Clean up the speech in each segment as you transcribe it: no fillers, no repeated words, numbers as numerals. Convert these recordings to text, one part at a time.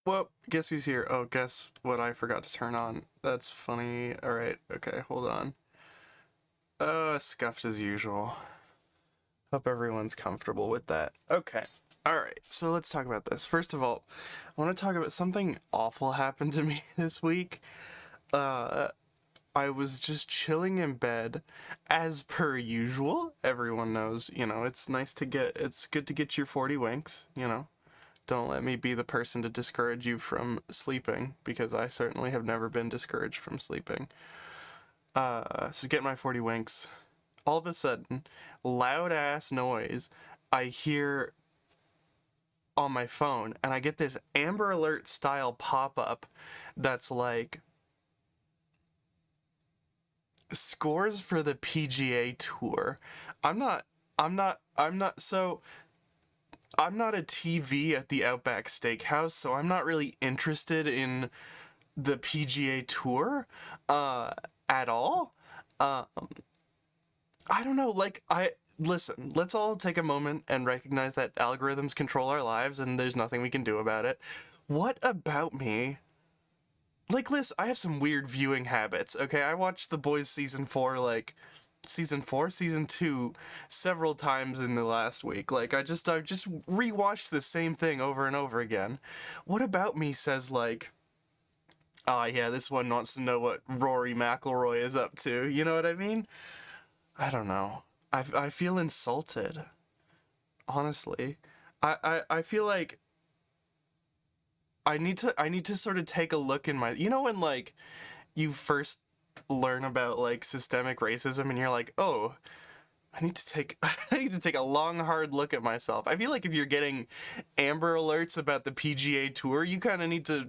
Well, guess who's here? Oh, guess what I forgot to turn on. That's funny. Alright, okay, hold on. Scuffed as usual. Hope everyone's comfortable with that. Okay. Alright, so let's talk about this. First of all, I want to talk about something awful happened to me this week. I was just chilling in bed, as per usual. Everyone knows, it's good to get your 40 winks, Don't let me be the person to discourage you from sleeping, because I certainly have never been discouraged from sleeping. So get my 40 winks. All of a sudden, loud ass noise I hear on my phone, and I get this Amber Alert style pop up that's like, scores for the PGA Tour. I'm not, so I'm not a TV at the Outback Steakhouse, so I'm not really interested in the PGA Tour at all. I don't know, listen, let's all take a moment and recognize that algorithms control our lives and there's nothing we can do about it. What about me? Listen, I have some weird viewing habits, okay? I watched The Boys season 4, season 2 several times in the last week. I just rewatched the same thing over and over again. What about me says oh yeah, this one wants to know what Rory McIlroy is up to. You know what I mean? I don't know. I feel insulted. Honestly. I feel like I need to sort of take a look in my, when you first learn about systemic racism and you're like, "Oh, I need to take a long hard look at myself." I feel like if you're getting Amber Alerts about the PGA Tour, you kind of need to,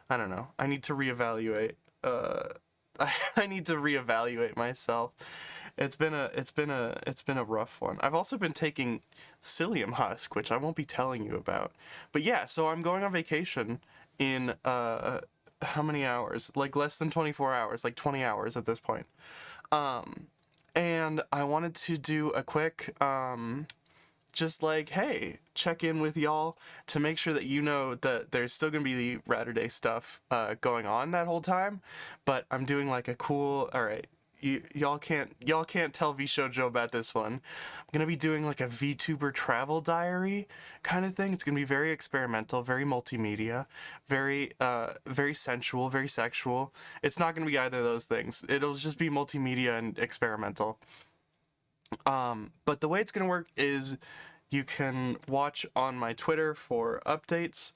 I don't know. I need to reevaluate. I need to reevaluate myself. It's been a rough one. I've also been taking psyllium husk, which I won't be telling you about. But yeah, so I'm going on vacation in how many hours? Less than 24 hours, 20 hours at this point. And I wanted to do a quick hey, check in with y'all to make sure that you know that there's still gonna be the Raturday stuff going on that whole time, but I'm doing a cool, all right, y'all can't tell VShojo about this one. I'm gonna be doing a VTuber travel diary kind of thing. It's gonna be very experimental, very multimedia, very sensual, very sexual. It's not gonna be either of those things. It'll just be multimedia and experimental. But the way it's gonna work is you can watch on my Twitter for updates,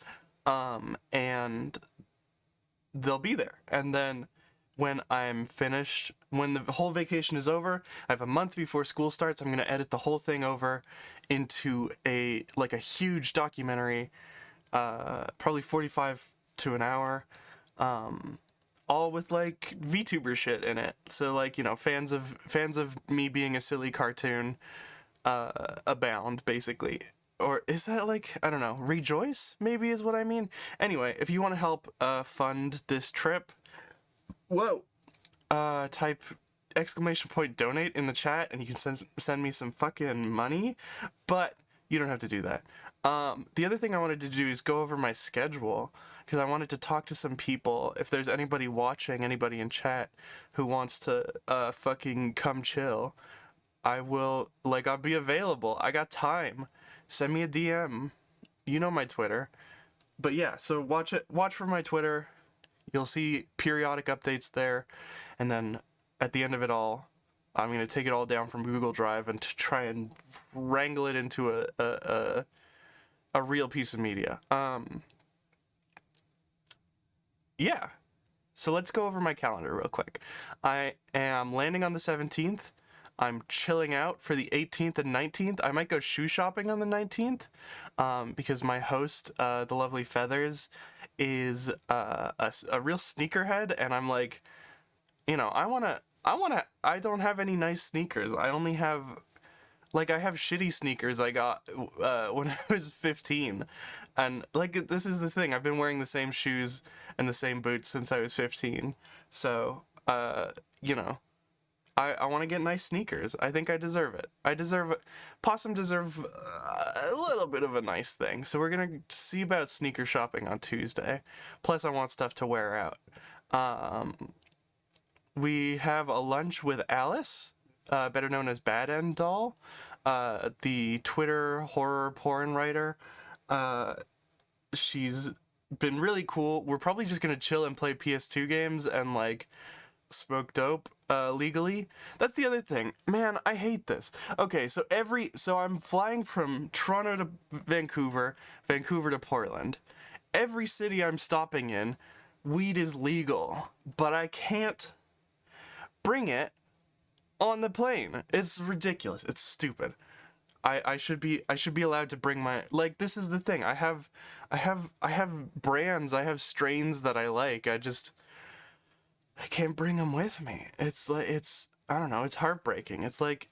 and they'll be there. And then when I'm finished, when the whole vacation is over, I have a month before school starts, I'm gonna edit the whole thing over into a huge documentary, probably 45 to an hour, all with VTuber shit in it. So fans of me being a silly cartoon abound, basically. Or is that I don't know, rejoice maybe is what I mean. Anyway, if you want to help fund this trip, type !donate in the chat and you can send me some fucking money, but you don't have to do that. The other thing I wanted to do is go over my schedule, because I wanted to talk to some people. If there's anybody watching, anybody in chat who wants to fucking come chill, I'll be available. I got time. Send me a DM. You know my Twitter. But yeah, so watch for my Twitter. You'll see periodic updates there, and then at the end of it all, I'm gonna take it all down from Google Drive and to try and wrangle it into a real piece of media. Yeah. So let's go over my calendar real quick. I am landing on the 17th. I'm chilling out for the 18th and 19th. I might go shoe shopping on the 19th, because my host, the lovely Feathers, is a real sneakerhead, and I'm I don't have any nice sneakers. I only have, I have shitty sneakers I got when I was 15. And, this is the thing. I've been wearing the same shoes and the same boots since I was 15. So, I want to get nice sneakers. I think I deserve it. Possum deserve a little bit of a nice thing. So we're going to see about sneaker shopping on Tuesday. Plus, I want stuff to wear out. We have a lunch with Alice, better known as Bad End Doll, the Twitter horror porn writer. She's been really cool. We're probably just going to chill and play PS2 games and, like, smoke dope legally. That's the other thing. Man, I hate this. Okay, so I'm flying from Toronto to Vancouver, Vancouver to Portland. Every city I'm stopping in, weed is legal, but I can't bring it on the plane. It's ridiculous. It's stupid. I should be allowed to bring my, like, this is the thing. I have brands, I have strains that I like. I can't bring them with me. It's like, I don't know, it's heartbreaking. It's like,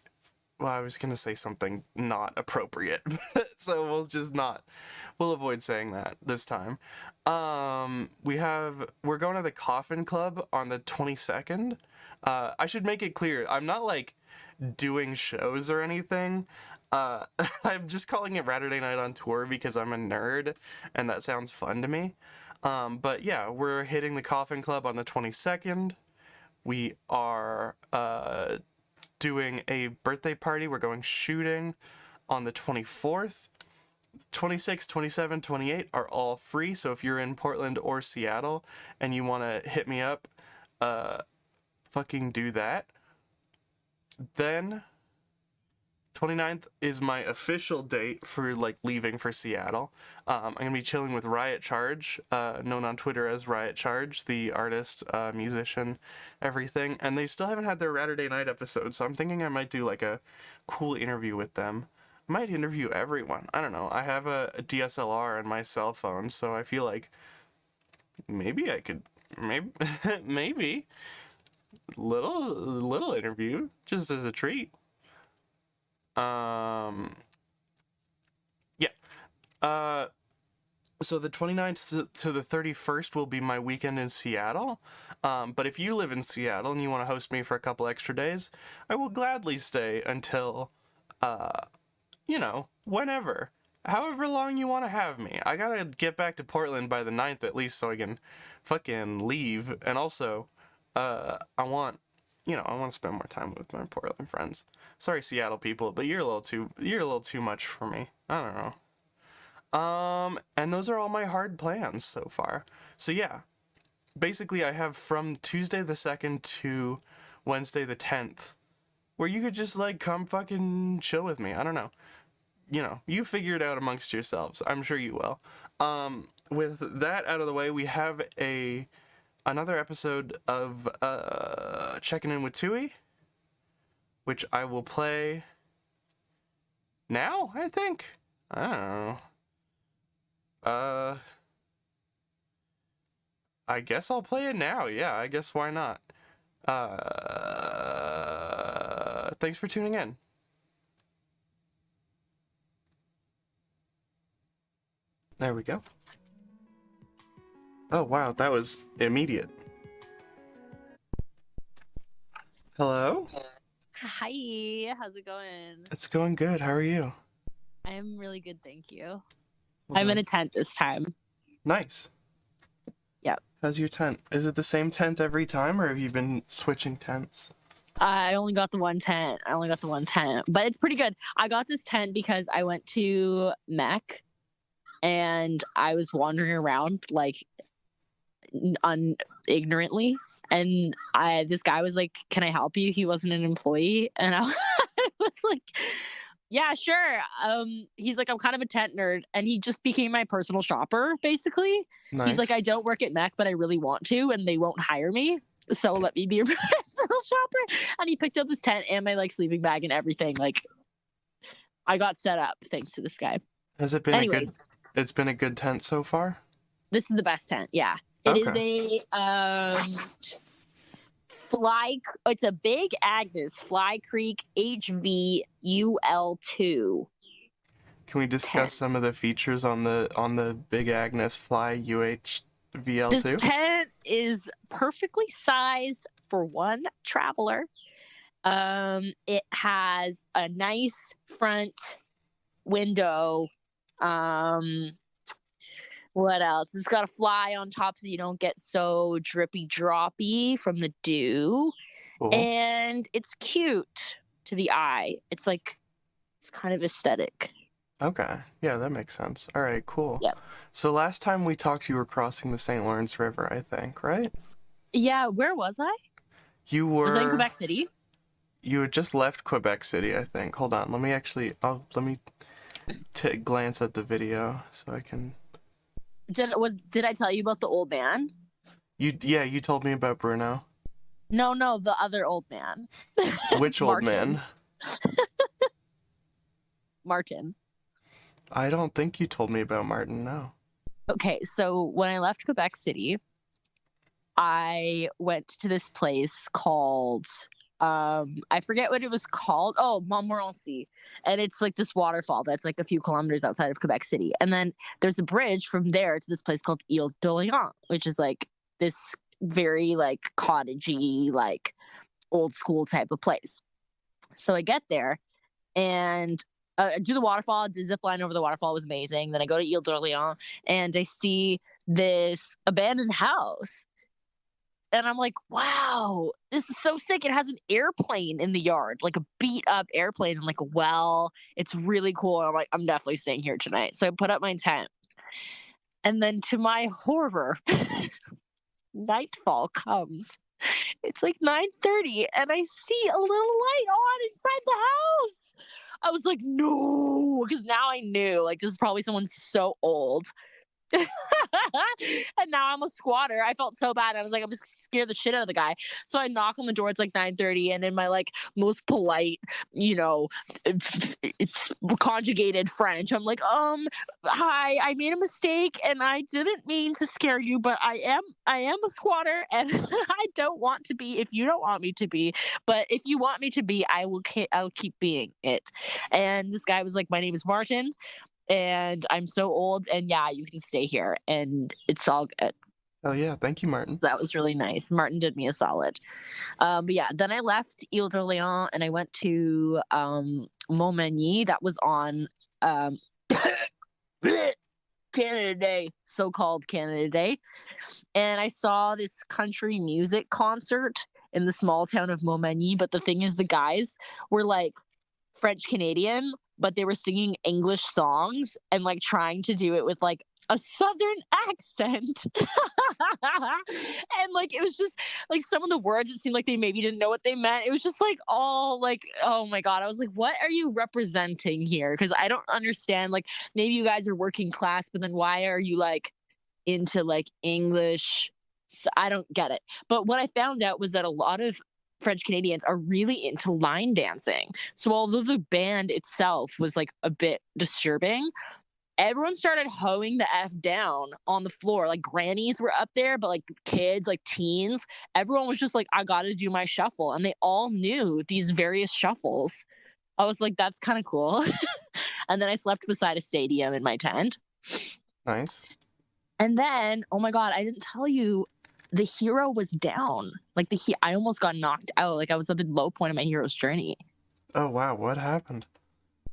well, I was gonna say something not appropriate, so we'll avoid saying that this time. We're going to the Coffin Club on the 22nd. I should make it clear, I'm not, like, doing shows or anything. I'm just calling it Ratterday Night on Tour because I'm a nerd, and that sounds fun to me. But yeah, we're hitting the Coffin Club on the 22nd. We are doing a birthday party. We're going shooting on the 24th. 26, 27, 28 are all free. So if you're in Portland or Seattle and you want to hit me up, fucking do that. Then 29th is my official date for, like, leaving for Seattle. I'm going to be chilling with Riot Charge, known on Twitter as Riot Charge, the artist, musician, everything. And they still haven't had their Ratterday Night episode, so I'm thinking I might do, like, a cool interview with them. I might interview everyone. I don't know. I have a DSLR on my cell phone, so I feel like maybe I could, maybe, little interview, just as a treat. Yeah. So the 29th to the 31st will be my weekend in Seattle. But if you live in Seattle and you want to host me for a couple extra days, I will gladly stay until, whenever. However long you want to have me. I gotta get back to Portland by the 9th at least so I can fucking leave. And also, I want to spend more time with my Portland friends. Sorry, Seattle people, but you're a little too much for me. I don't know. And those are all my hard plans so far. So yeah, basically I have from Tuesday the 2nd to Wednesday the 10th, where you could just, like, come fucking chill with me. I don't know. You figure it out amongst yourselves. I'm sure you will. With that out of the way, we have another episode of Checking In with Twoey, which I will play now, I think. I don't know. I guess I'll play it now. Yeah, I guess why not? Thanks for tuning in. There we go. Oh, wow, that was immediate. Hello? Hi, how's it going? It's going good. How are you? I'm really good, thank you. Well I'm done. in a tent this time. Nice. Yep. How's your tent? Is it the same tent every time, or have you been switching tents? I only got the one tent. But it's pretty good. I got this tent because I went to Mech and I was wandering around, like, ignorantly. And this guy was like, "Can I help you?" He wasn't an employee. And I was like, "Yeah, sure." He's like, "I'm kind of a tent nerd." And he just became my personal shopper, basically. Nice. He's like, "I don't work at Mech, but I really want to, and they won't hire me. So let me be your personal shopper." And he picked up this tent and my, like, sleeping bag and everything. Like, I got set up thanks to this guy. Has it been It's been a good tent so far? This is the best tent, yeah. It is it's a Big Agnes Fly Creek HVUL2. Can we discuss some of the features on the Big Agnes Fly UHVL2? This tent is perfectly sized for one traveler. It has a nice front window. What else? It's got a fly on top so you don't get so drippy droppy from the dew. Cool. And it's cute to the eye. It's kind of aesthetic. Okay. Yeah, that makes sense. All right, cool. Yep. So last time we talked, you were crossing the St. Lawrence River, I think, right? Yeah, where was I? You Was I in were. Quebec City? You had just left Quebec City, I think. Hold on. Let me glance at the video so I can. Did I tell you about the old man? You told me about Bruno. No, the other old man. Which old man? Martin. I don't think you told me about Martin, no. Okay, so when I left Quebec City, I went to this place called I forget what it was called. Oh, Montmorency. And it's like this waterfall that's like a few kilometers outside of Quebec City. And then there's a bridge from there to this place called Ile d'Orléans, which is like this very like cottagey, like old school type of place. So I get there and do the waterfall, the zip line over the waterfall was amazing. Then I go to Ile d'Orléans and I see this abandoned house. And I'm like, wow, this is so sick. It has an airplane in the yard, like a beat up airplane and like a well. It's really cool. And I'm like, I'm definitely staying here tonight. So I put up my tent. And then to my horror, nightfall comes. It's like 9:30 and I see a little light on inside the house. I was like, no, because now I knew like this is probably someone so old. And now I'm a squatter. I felt so bad. I was like, I'm just scared the shit out of the guy. So I knock on the door. It's like 9:30, and in my like most polite, it's conjugated French. I'm like, hi, I made a mistake, and I didn't mean to scare you, but I am a squatter, and I don't want to be if you don't want me to be. But if you want me to be, I'll keep being it. And this guy was like, my name is Martin. And I'm so old, and yeah, you can stay here, and it's all good. Oh yeah, thank you, Martin. That was really nice. Martin did me a solid. But yeah, then I left Ile d'Orléans, and I went to Montmagny. That was on Canada Day, so-called Canada Day, and I saw this country music concert in the small town of Montmagny. But the thing is, the guys were like French Canadian, but they were singing English songs and like trying to do it with like a southern accent. And like it was just like some of the words, it seemed like they maybe didn't know what they meant. It was just like all like, oh my god, I was like, what are you representing here? Because I don't understand. Like maybe you guys are working class, but then why are you like into like English? So I don't get it. But what I found out was that a lot of French Canadians are really into line dancing. So although the band itself was like a bit disturbing, everyone started hoeing the F down on the floor. Like grannies were up there, but like kids, like teens, everyone was just like, I gotta do my shuffle. And they all knew these various shuffles. I was like, that's kind of cool. And then I slept beside a stadium in my tent. Nice. And then, oh my god, I didn't tell you, the hero was down. Like I almost got knocked out. Like I was at the low point of my hero's journey. Oh wow, what happened?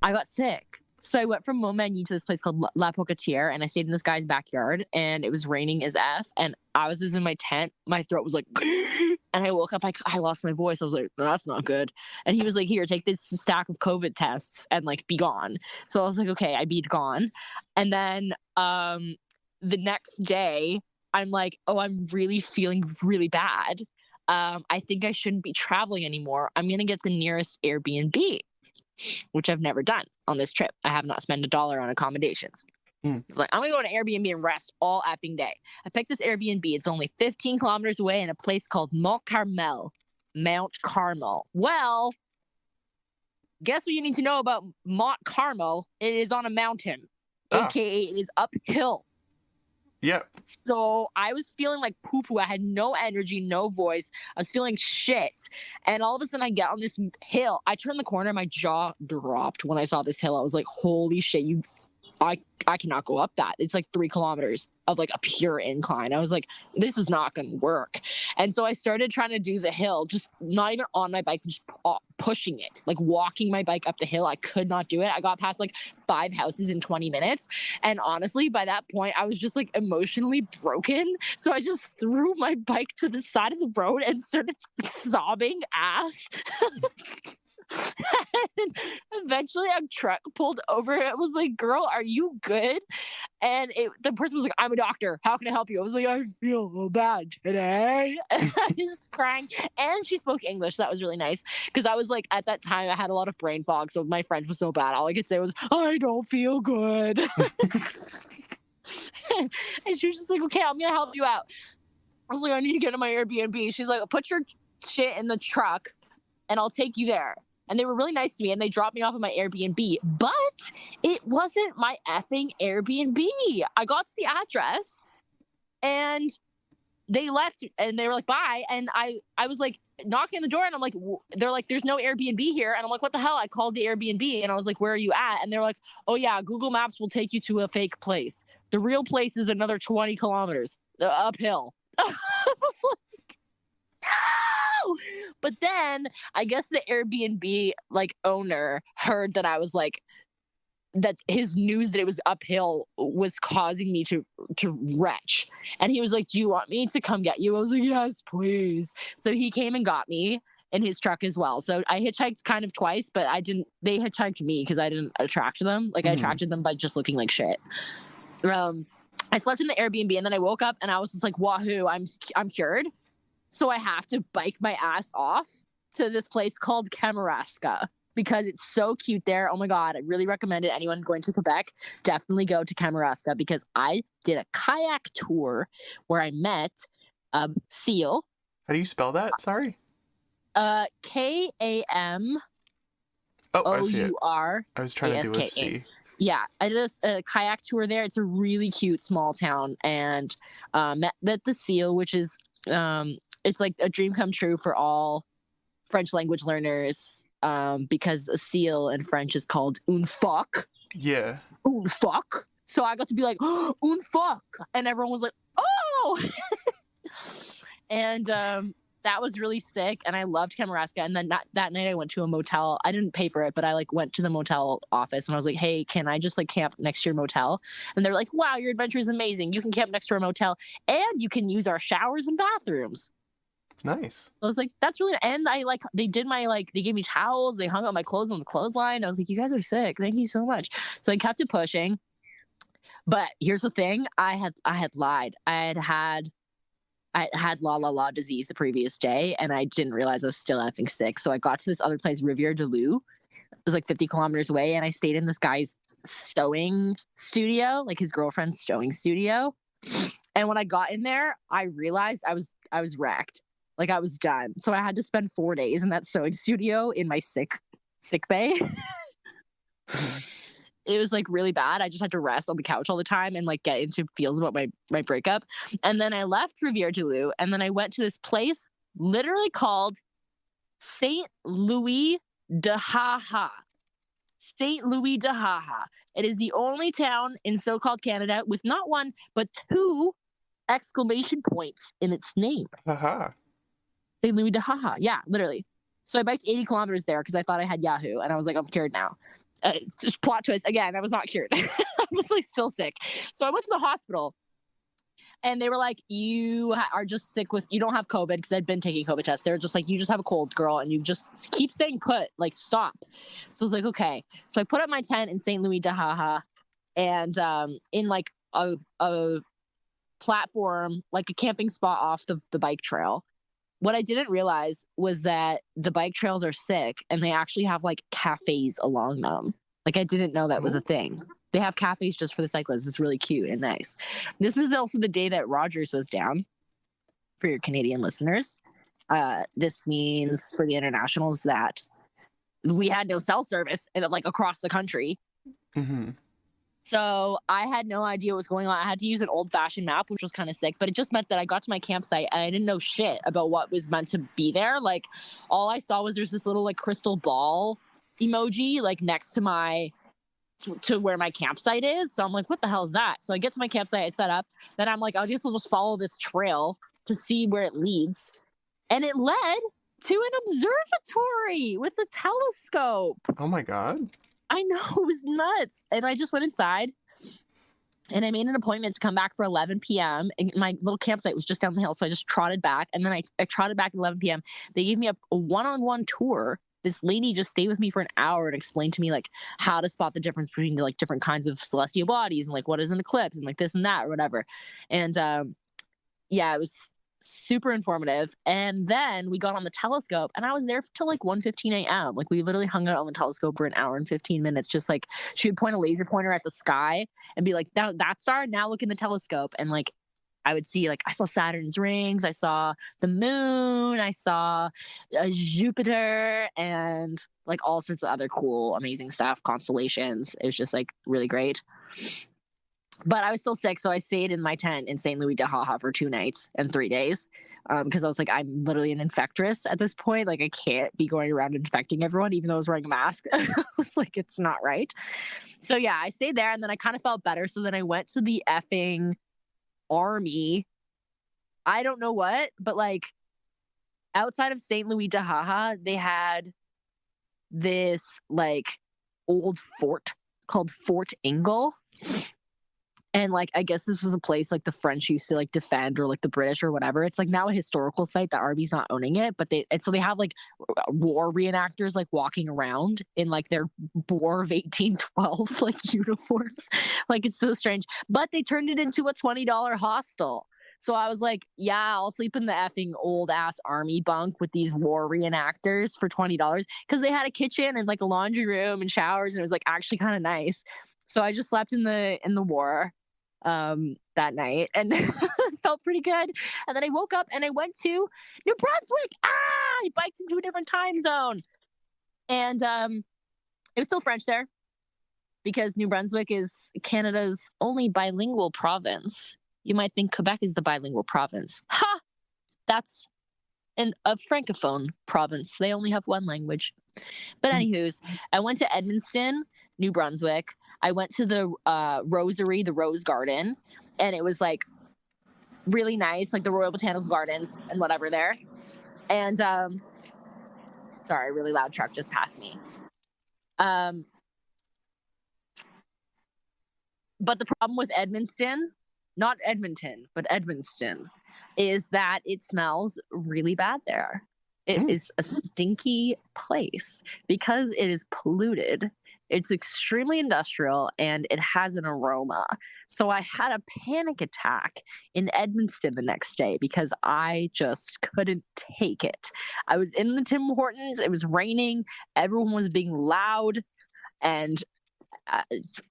I got sick. So I went from Montmagny to this place called La Pocatière, and I stayed in this guy's backyard, and it was raining as F, and I was just in my tent. My throat was like, and I woke up, I lost my voice. I was like, that's not good. And he was like, here, take this stack of COVID tests and like be gone. So I was like, okay, I be gone. And then the next day, I'm like, oh, I'm really feeling really bad. I think I shouldn't be traveling anymore. I'm going to get the nearest Airbnb, which I've never done on this trip. I have not spent $1 on accommodations. It's like, I'm going to go to Airbnb and rest all effing day. I picked this Airbnb. It's only 15 kilometers away in a place called Mount Carmel. Well, guess what you need to know about Mount Carmel? It is on a mountain, aka it is uphill. Yep. So I was feeling like poo-poo. I had no energy, no voice. I was feeling shit. And all of a sudden I get on this hill. I turned the corner. My jaw dropped when I saw this hill. I was like, holy shit, you I cannot go up that. It's like 3 kilometers of like a pure incline. I was like, this is not going to work. And so I started trying to do the hill, just not even on my bike, just pushing it, like walking my bike up the hill. I could not do it. I got past like 5 houses in 20 minutes. And honestly, by that point, I was just like emotionally broken. So I just threw my bike to the side of the road and started sobbing ass. And eventually a truck pulled over. It was like, girl, are you good? And the person was like, I'm a doctor. How can I help you? I was like, I feel bad today. And I was just crying. And she spoke English. So that was really nice. Because I was like, at that time, I had a lot of brain fog. So my French was so bad. All I could say was, I don't feel good. And she was just like, okay, I'm going to help you out. I was like, I need to get to my Airbnb. She's like, put your shit in the truck and I'll take you there. And they were really nice to me and they dropped me off at my Airbnb, but it wasn't my effing Airbnb. I got to the address and they left and they were like, bye. And I was like knocking on the door and I'm like, they're like, there's no Airbnb here. And I'm like, what the hell? I called the Airbnb and I was like, where are you at? And they're like, oh yeah, Google Maps will take you to a fake place. The real place is another 20 kilometers uphill. I was like, no! But then I guess the Airbnb like owner heard that I was like, that his news that it was uphill was causing me to retch. And he was like, do you want me to come get you? I was like, yes, please. So he came and got me in his truck as well. So I hitchhiked kind of twice, but they hitchhiked me because I didn't attract them. Like I attracted them by just looking like shit. I slept in the Airbnb and then I woke up and I was just like, wahoo, I'm cured. So I have to bike my ass off to this place called Kamouraska because it's so cute there. Oh my God, I really recommend it. Anyone going to Quebec, definitely go to Kamouraska because I did a kayak tour where I met Seal. How do you spell that? Sorry. K-A-M-O-U-R. Oh, I see it. I was trying to do a C. Yeah, I did a kayak tour there. It's a really cute small town and met the Seal, which is it's like a dream come true for all French language learners because a seal in French is called un fuck. Yeah. Un fuck. So I got to be like, oh, un fuck. And everyone was like, oh! And that was really sick. And I loved Kamouraska. And then that night I went to a motel. I didn't pay for it, but I like went to the motel office and I was like, hey, can I just like camp next to your motel? And they're like, wow, your adventure is amazing. You can camp next to our motel and you can use our showers and bathrooms. Nice. I was like, that's really, and I like, they did my, like, they gave me towels, they hung up my clothes on the clothesline. I was like, you guys are sick. Thank you so much. So I kept it pushing. But here's the thing. I had lied. I had la disease the previous day and I didn't realize I was still effing sick. So I got to this other place, Rivière du Loup. It was like 50 kilometers away. And I stayed in this guy's sewing studio, like his girlfriend's sewing studio. And when I got in there, I realized I was wrecked. Like I was done. So I had to spend 4 days in that sewing studio in my sick bay. It was like really bad. I just had to rest on the couch all the time and like get into feels about my breakup. And then I left Rivière du Loup and then I went to this place literally called Saint Louis de Haha. Saint Louis de Haha. It is the only town in so-called Canada with not one, but 2 exclamation points in its name. Haha. St. Louis de Haha. Yeah, literally. So I biked 80 kilometers there because I thought I had Yahoo. And I was like, I'm cured now. Plot twist. Again, I was not cured. I was like still sick. So I went to the hospital. And they were like, you are just sick with, you don't have COVID because I'd been taking COVID tests. They were just like, you just have a cold, girl. And you just keep staying put. Like, stop. So I was like, okay. So I put up my tent in St. Louis de Haha. And in like a platform, like a camping spot off the bike trail. What I didn't realize was that the bike trails are sick and they actually have like cafes along them. Like I didn't know that was a thing. They have cafes just for the cyclists. It's really cute and nice. This was also the day that Rogers was down for your Canadian listeners. This means for the internationals that we had no cell service like across the country. Mm-hmm. So I had no idea what was going on. I had to use an old-fashioned map, which was kind of sick, but it just meant that I got to my campsite and I didn't know shit about what was meant to be there. Like all I saw was there's this little like crystal ball emoji like next to my to where my campsite is. So I'm like, what the hell is that? So I get to my campsite, I set up. Then I'm like, I guess I'll just follow this trail to see where it leads. And it led to an observatory with a telescope. Oh my God. I know, it was nuts. And I just went inside and I made an appointment to come back for 11 p.m. And my little campsite was just down the hill. So I just trotted back. And then I trotted back at 11 p.m. They gave me a one-on-one tour. This lady just stayed with me for an hour and explained to me like how to spot the difference between like different kinds of celestial bodies and like what is an eclipse and like this and that or whatever. And yeah, it was super informative. And then we got on the telescope and I was there till like 1:15 a.m. Like we literally hung out on the telescope for an hour and 15 minutes. Just like she would point a laser pointer at the sky and be like, that star, now look in the telescope. And like I would see, like, I saw Saturn's rings, I saw the moon, I saw Jupiter, and like all sorts of other cool, amazing stuff, constellations. It was just like really great. But I was still sick, so I stayed in my tent in St. Louis de Haha for 2 nights and 3 days because I was like, I'm literally an infectress at this point. Like, I can't be going around infecting everyone, even though I was wearing a mask. I was like, it's not right. So yeah, I stayed there, and then I kind of felt better. So then I went to the effing army. I don't know what, but like outside of St. Louis de Haha, they had this like old fort called Fort Ingle. And like, I guess this was a place like the French used to like defend, or like the British or whatever. It's like now a historical site. The army's not owning it, but so they have like war reenactors like walking around in like their War of 1812 like uniforms. Like, it's so strange. But they turned it into a $20 hostel. So I was like, yeah, I'll sleep in the effing old ass army bunk with these war reenactors for $20 because they had a kitchen and like a laundry room and showers, and it was like actually kind of nice. So I just slept in the war that night and felt pretty good. And then I woke up and I went to New Brunswick. I biked into a different time zone. And it was still French there because New Brunswick is Canada's only bilingual province. You might think Quebec is the bilingual province. Ha! That's a francophone province. They only have one language. But anywho's, I went to Edmundston, New Brunswick. I went to the Rosary, the Rose Garden, and it was like really nice, like the Royal Botanical Gardens and whatever there. And sorry, a really loud truck just passed me. But the problem with Edmundston, not Edmonton, but Edmundston, is that it smells really bad there. It is a stinky place because it is polluted. It's extremely industrial and it has an aroma. So I had a panic attack in Edmundston the next day because I just couldn't take it. I was in the Tim Hortons. It was raining. Everyone was being loud and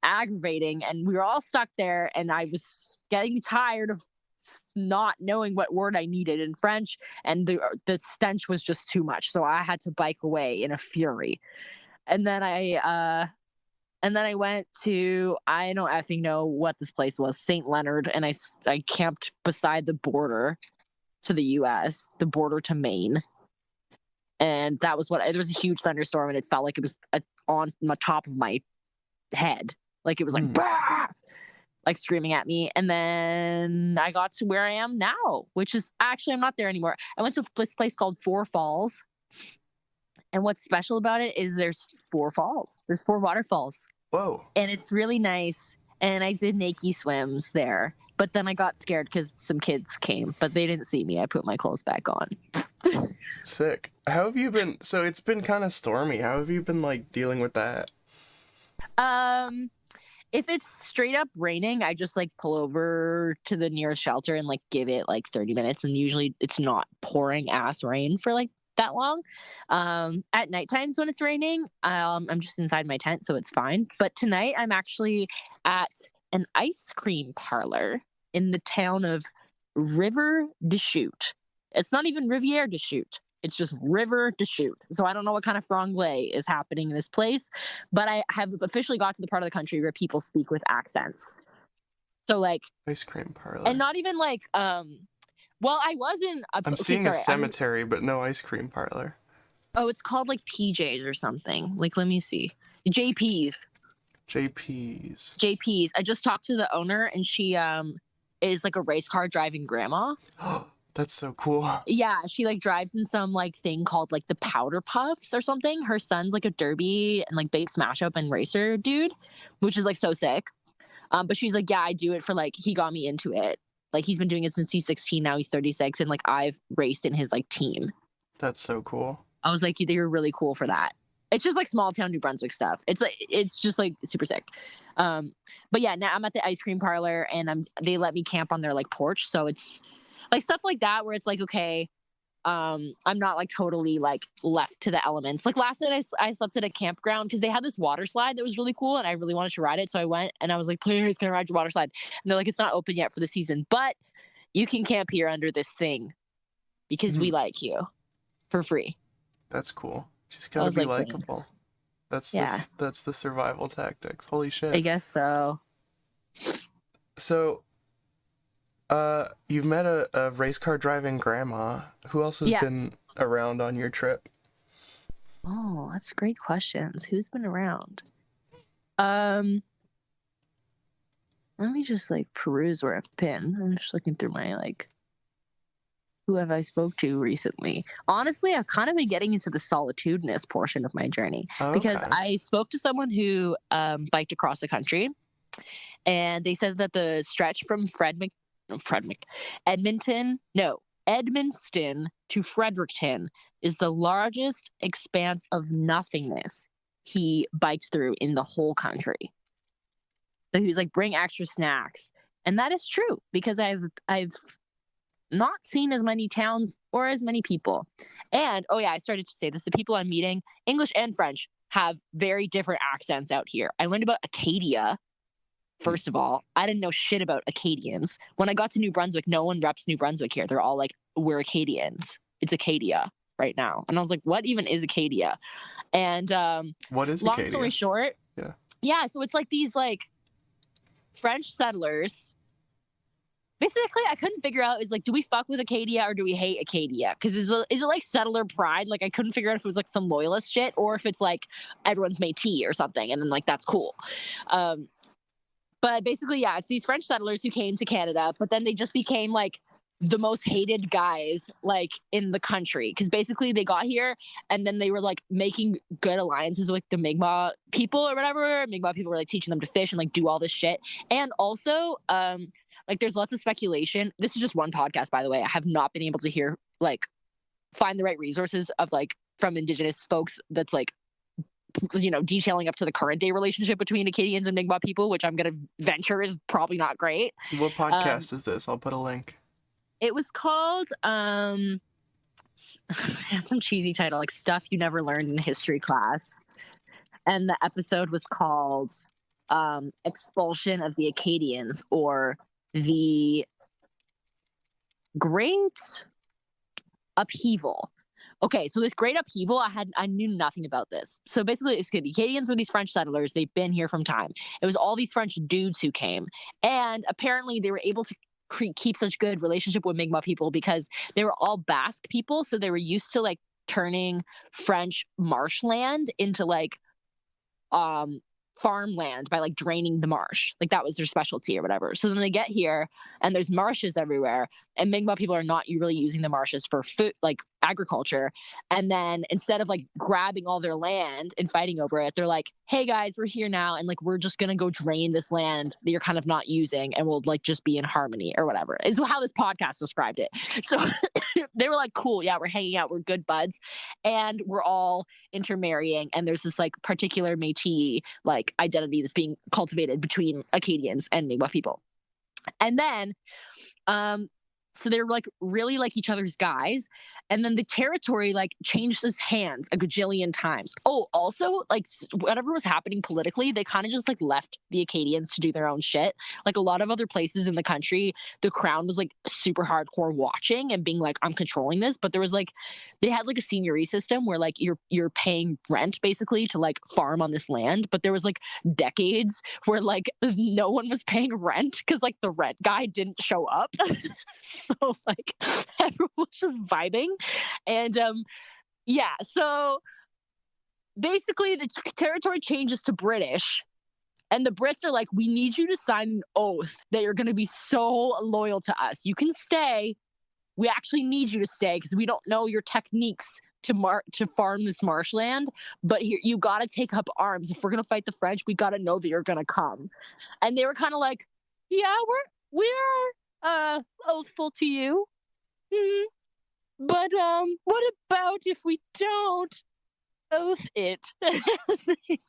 aggravating. And we were all stuck there. And I was getting tired of not knowing what word I needed in French. And the stench was just too much. So I had to bike away in a fury. And then I went to, I don't effing know what this place was, St. Leonard, and I camped beside the border to the U.S., the border to Maine. And that was there was a huge thunderstorm, and it felt like it was on the top of my head. Like it was like, bah! Like screaming at me. And then I got to where I am now, which is actually, I'm not there anymore. I went to this place called Four Falls. And what's special about it is there's 4 falls. There's 4 waterfalls. Whoa. And it's really nice. And I did naked swims there. But then I got scared because some kids came. But they didn't see me. I put my clothes back on. Sick. How have you been? So it's been kind of stormy. How have you been, like, dealing with that? If it's straight up raining, I just, like, pull over to the nearest shelter and, like, give it, like, 30 minutes. And usually it's not pouring ass rain for, like, that long. At night times when it's raining, I'm just inside my tent, so it's fine. But tonight I'm actually at an ice cream parlor in the town of River des Chutes. It's not even Rivière des Chutes. It's just River des Chutes. So I don't know what kind of franglais is happening in this place, but I have officially got to the part of the country where people speak with accents. So like ice cream parlor. And not even like well, I wasn't. I'm seeing a cemetery, but no ice cream parlor. Oh, it's called like PJ's or something. Like, let me see. JP's. JP's. JP's. I just talked to the owner, and she is like a race car driving grandma. That's so cool. Yeah, she like drives in some like thing called like the Powder Puffs or something. Her son's like a derby and like big smash up and racer dude, which is like so sick. But she's like, yeah, I do it for like, he got me into it. Like he's been doing it since he's 16. Now he's 36, and like I've raced in his like team. That's so cool. I was like, you're really cool for that. It's just like small town New Brunswick stuff. It's just like super sick. But yeah, now I'm at the ice cream parlor, and they let me camp on their like porch. So it's like stuff like that where it's like, okay, I'm not like totally like left to the elements. Like last night I slept at a campground because they had this water slide that was really cool, and I really wanted to ride it. So I went and I was like, please, can I ride your water slide? And they're like, it's not open yet for the season, but you can camp here under this thing because we like you for free. That's cool. Just gotta be like, likable. Thanks. That's the survival tactics. Holy shit. I guess so. So, you've met a race car driving grandma. Who else has been around on your trip? Oh, that's great questions. Who's been around? Let me just like peruse where I've been. I'm just looking through my like, who have I spoke to recently? Honestly, I've kind of been getting into the solitudinous portion of my journey because I spoke to someone who biked across the country, and they said that the stretch from Edmonton to Fredericton is the largest expanse of nothingness he biked through in the whole country. So he was like, bring extra snacks. And that is true because I've not seen as many towns or as many people. And, oh yeah, I started to say this. The people I'm meeting, English and French, have very different accents out here. I learned about Acadia. First of all, I didn't know shit about Acadians. When I got to New Brunswick, no one reps New Brunswick here. They're all like, we're Acadians. It's Acadia right now. And I was like, what even is Acadia? And what is long Acadia? story short, yeah, so it's like these like French settlers. Basically, I couldn't figure out, is like, do we fuck with Acadia or do we hate Acadia? Because is it like settler pride? Like, I couldn't figure out if it was like some loyalist shit or if it's like everyone's Métis or something. And then like, that's cool. But basically, yeah, it's these French settlers who came to Canada, but then they just became like the most hated guys like in the country. Because basically they got here and then they were like making good alliances with the Mi'kmaq people or whatever. Mi'kmaq people were like teaching them to fish and like do all this shit. And also, like there's lots of speculation. This is just one podcast, by the way. I have not been able to hear like find the right resources of like from Indigenous folks that's like, you know, detailing up to the current day relationship between Acadians and Mi'kmaq people, which I'm going to venture is probably not great. What podcast is this? I'll put a link. It was called, some cheesy title, like Stuff You Never Learned in History Class. And the episode was called Expulsion of the Acadians, or the Great Upheaval. Okay, so this great upheaval, I knew nothing about this. So basically, the Acadians were these French settlers. They've been here from time. It was all these French dudes who came. And apparently they were able to keep such good relationship with Mi'kmaq people because they were all Basque people. So they were used to like turning French marshland into like farmland by like draining the marsh. Like that was their specialty or whatever. So then they get here and there's marshes everywhere, and Mi'kmaq people are not really using the marshes for food, like agriculture. And then instead of like grabbing all their land and fighting over it, they're like, hey guys, we're here now, and like we're just gonna go drain this land that you're kind of not using, and we'll like just be in harmony or whatever, is how this podcast described it. So they were like, cool, yeah, we're hanging out, we're good buds, and we're all intermarrying, and there's this like particular Métis like identity that's being cultivated between Acadians and Mi'kmaq people. And then so they were like really like each other's guys. And then the territory like changed its hands a gajillion times. Oh, also like whatever was happening politically, they kind of just like left the Acadians to do their own shit. Like a lot of other places in the country, the crown was like super hardcore watching and being like, I'm controlling this. But there was like, they had like a seigneurie system where like you're paying rent basically to like farm on this land. But there was like decades where like no one was paying rent because like the rent guy didn't show up. So like everyone was just vibing. And yeah, so basically the territory changes to British, And the Brits are like, we need you to sign an oath that you're going to be so loyal to us. You can stay. We actually need you to stay because we don't know your techniques to farm this marshland. But here, you got to take up arms. If we're going to fight the French, we got to know that you're going to come. And they were kind of like, yeah, we're oathful to you. Mm-hmm. But what about if we don't oath it?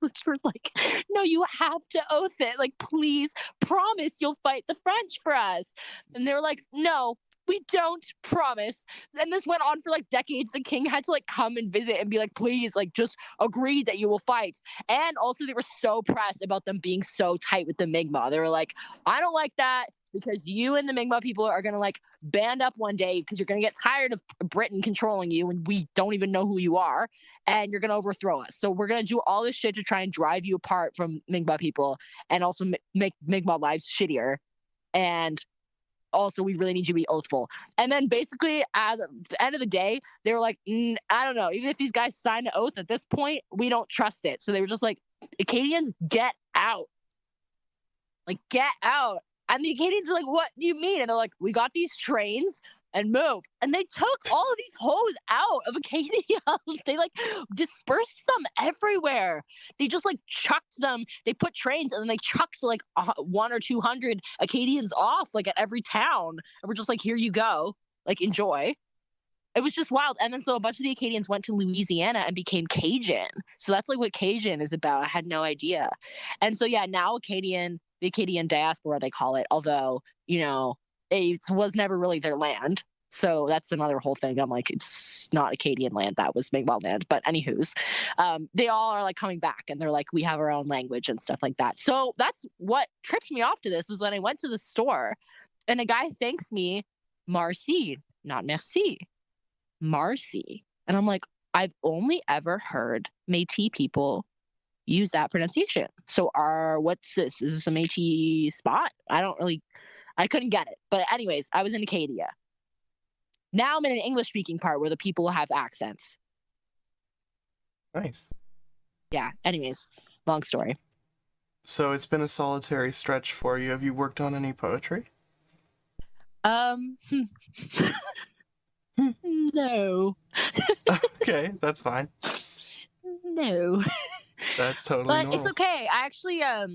Which were like, no, you have to oath it. Like, please promise you'll fight the French for us. And they were like, no, we don't promise. And this went on for like decades. The king had to like come and visit and be like, please, like, just agree that you will fight. And also they were so pressed about them being so tight with the Mi'kmaq. They were like, I don't like that, because you and the Mi'kmaq people are going to like band up one day because you're going to get tired of Britain controlling you and we don't even know who you are, and you're going to overthrow us. So we're going to do all this shit to try and drive you apart from Mi'kmaq people and also make Mi'kmaq lives shittier. And also, we really need you to be oathful. And then basically at the end of the day, they were like, I don't know. Even if these guys sign an oath at this point, we don't trust it. So they were just like, Acadians, get out. Like, get out. And the Acadians were like, what do you mean? And they're like, we got these trains and move. And they took all of these hoes out of Acadia. They like dispersed them everywhere. They just like chucked them. They put trains and then they chucked like 100 or 200 Acadians off like at every town. And we're just like, here you go. Like, enjoy. It was just wild. And then so a bunch of the Acadians went to Louisiana and became Cajun. So that's like what Cajun is about. I had no idea. And so, yeah, now the Acadian diaspora, they call it, although, you know, it was never really their land. So that's another whole thing. I'm like, it's not Acadian land. That was Mi'kmaq land. But anywho's, they all are like coming back and they're like, we have our own language and stuff like that. So that's what tripped me off to this, was when I went to the store and a guy thanks me, Marcy, not merci, Marcy. And I'm like, I've only ever heard Métis people use that pronunciation. So what's this? Is this a Métis spot? I couldn't get it. But anyways, I was in Acadia. Now I'm in an English-speaking part where the people have accents. Nice. Yeah, anyways, long story. So it's been a solitary stretch for you. Have you worked on any poetry? No. Okay, that's fine. No. That's totally But normal. it's okay. I actually, I've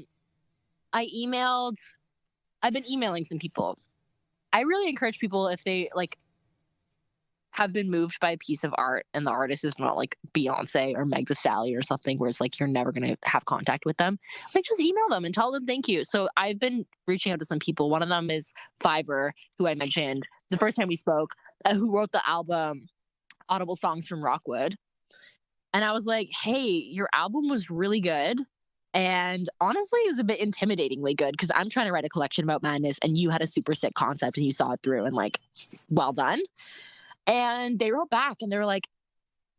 been emailing some people. I really encourage people, if they like have been moved by a piece of art and the artist is not like Beyonce or Meg Thee Stallion or something where it's like you're never going to have contact with them, like just email them and tell them thank you. So I've been reaching out to some people. One of them is Fiverr, who I mentioned the first time we spoke, who wrote the album Audible Songs from Rockwood. And I was like, hey, your album was really good. And honestly, it was a bit intimidatingly good because I'm trying to write a collection about madness and you had a super sick concept and you saw it through and like, well done. And they wrote back and they were like,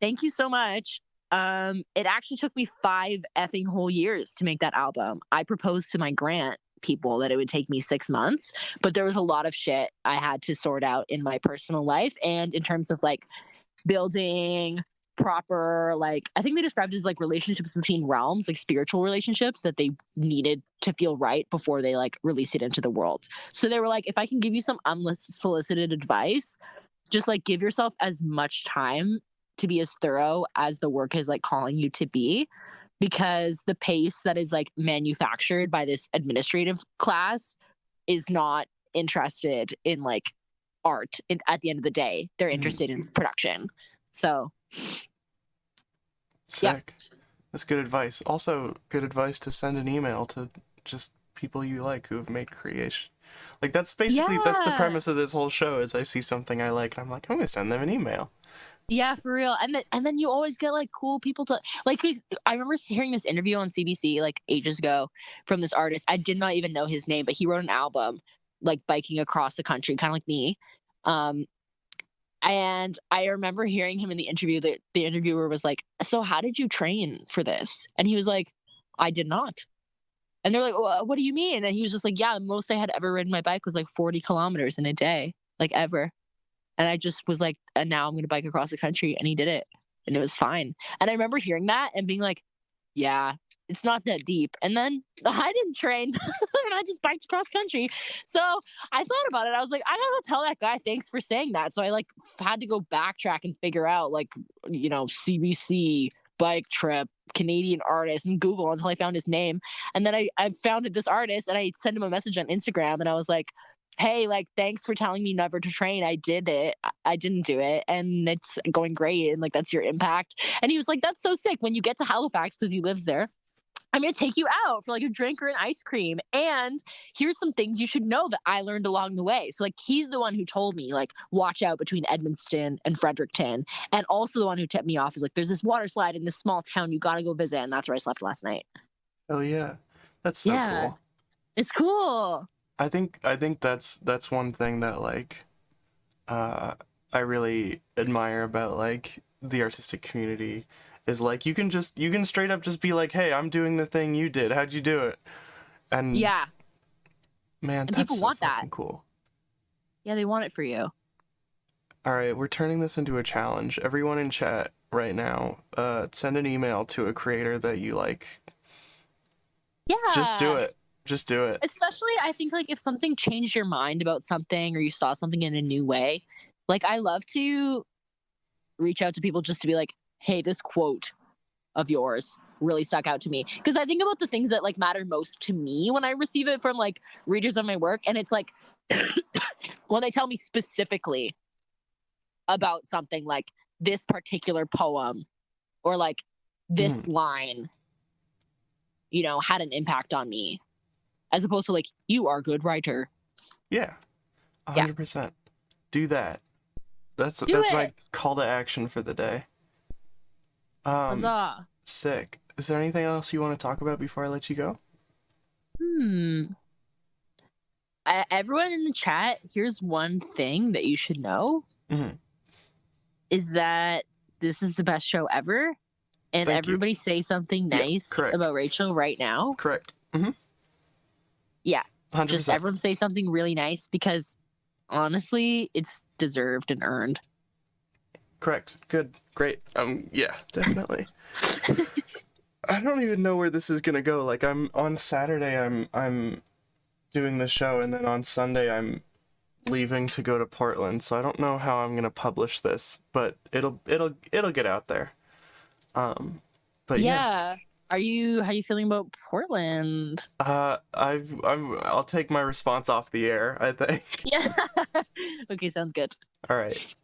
thank you so much. It actually took me 5 effing whole years to make that album. I proposed to my grant people that it would take me 6 months, but there was a lot of shit I had to sort out in my personal life and in terms of like building proper, like, I think they described it as like relationships between realms, like spiritual relationships that they needed to feel right before they like released it into the world. So they were like, if I can give you some unsolicited advice, just like give yourself as much time to be as thorough as the work is like calling you to be, because the pace that is like manufactured by this administrative class is not interested in like art. At the end of the day, they're interested in production. So sick. Yeah. That's good advice. Also good advice to send an email to just people you like who have made creation. Like that's basically that's the premise of this whole show, is I see something I like and I'm like, I'm gonna send them an email. Yeah, for real. And then you always get like cool people to like. I remember hearing this interview on CBC like ages ago from this artist. I did not even know his name, but he wrote an album like biking across the country, kind of like me. And I remember hearing him in the interview. The interviewer was like, "So how did you train for this?" And he was like, "I did not." And they're like, well, what do you mean? And he was just like, yeah, the most I had ever ridden my bike was like 40 kilometers in a day, like ever. And I just was like, and now I'm going to bike across the country. And he did it. And it was fine. And I remember hearing that and being like, yeah, it's not that deep. And then I didn't train and I just biked cross country. So I thought about it. I was like, I gotta tell that guy thanks for saying that. So I like had to go backtrack and figure out like, CBC bike trip, Canadian artist, and Google until I found his name. And then I found this artist and I sent him a message on Instagram and I was like, hey, like, thanks for telling me never to train. I did it. I didn't do it. And it's going great. And like, that's your impact. And he was like, that's so sick. When you get to Halifax, because he lives there, I'm going to take you out for like a drink or an ice cream. And here's some things you should know that I learned along the way. So like, he's the one who told me like, watch out between Edmundston and Fredericton. And also the one who tipped me off is like, there's this water slide in this small town. You got to go visit. And that's where I slept last night. Oh yeah. That's so cool. It's cool. I think that's one thing that like I really admire about like the artistic community is like you can straight up just be like, hey, I'm doing the thing you did. How'd you do it? And yeah, man, and that's people so want fucking that. cool. Yeah, they want it for you. All right, we're turning this into a challenge. Everyone in chat right now, send an email to a creator that you like. Yeah, just do it. Just do it. Especially, I think, like, if something changed your mind about something or you saw something in a new way, like, I love to reach out to people just to be like, hey, this quote of yours really stuck out to me. Because I think about the things that, like, matter most to me when I receive it from, like, readers of my work. And it's like, when they tell me specifically about something like this particular poem or, like, this line, had an impact on me. As opposed to like, you are a good writer. Yeah, 100%. Do that. That's my call to action for the day. Huzzah. Sick. Is there anything else you want to talk about before I let you go? Everyone in the chat, here's one thing that you should know. Is that this is the best show ever. And Thank everybody you. Say something nice about Rachel right now. Correct. Yeah. 100%. Just everyone say something really nice because honestly, it's deserved and earned. Correct. Good. Great. Yeah, definitely. I don't even know where this is gonna go. Like, on Saturday I'm doing the show, and then on Sunday I'm leaving to go to Portland. So I don't know how I'm gonna publish this, but it'll get out there. But yeah. How are you feeling about Portland? I'll take my response off the air, I think. Yeah. Okay, sounds good. All right.